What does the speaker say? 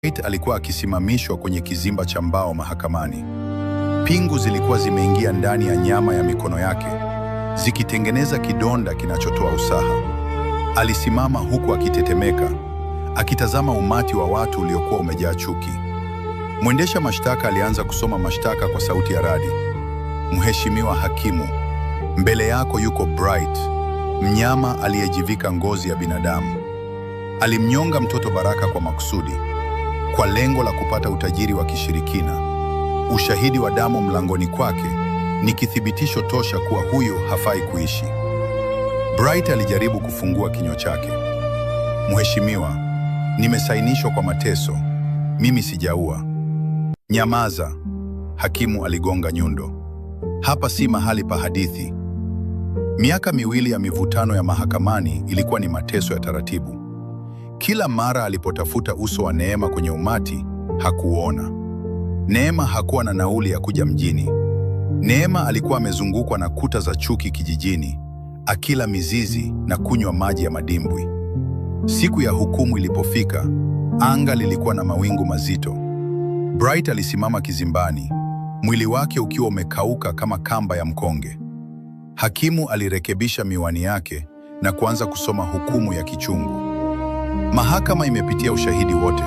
Bright alikuwa akisimamishwa kwenye kizimba cha mbao mahakamani. Pingu zilikuwa zimeingia ndani ya nyama ya mikono yake, zikitengeneza kidonda kinachotoa usaha. Alisimama huku akitetemeka, akitazama umati wa watu uliokuwa umejaa chuki. Mwendesha mashtaka alianza kusoma mashtaka kwa sauti ya radi. Mheshimiwa hakimu, mbele yako yuko Bright, mnyama aliyejivika ngozi ya binadamu. Alimnyonga mtoto Baraka kwa makusudi, kwa lengo la kupata utajiri wa kishirikina. Ushahidi wa damu mlangoni kwake ni kithibitisho tosha kuwa huyo hafai kuishi. Bright alijaribu kufungua kinywa chake. Mheshimiwa, nimesainishwa kwa mateso. Mimi sijaua. Nyamaza, hakimu aligonga nyundo. Hapa si mahali pa hadithi. Miaka miwili ya mivutano ya mahakamani ilikuwa ni mateso ya taratibu. Kila mara alipotafuta uso wa Neema kwenye umati, hakuona. Neema hakuwa na nauli ya kuja mjini. Neema alikuwa amezungukwa na kuta za chuki kijijini, akila mizizi na kunywa maji ya madimbwi. Siku ya hukumu ilipofika, anga lilikuwa na mawingu mazito. Bright alisimama kizimbani, mwili wake ukiwa umekauka kama kamba ya mkonge. Hakimu alirekebisha miwani yake na kuanza kusoma hukumu ya kichungu. Mahakama imepitia ushahidi wote.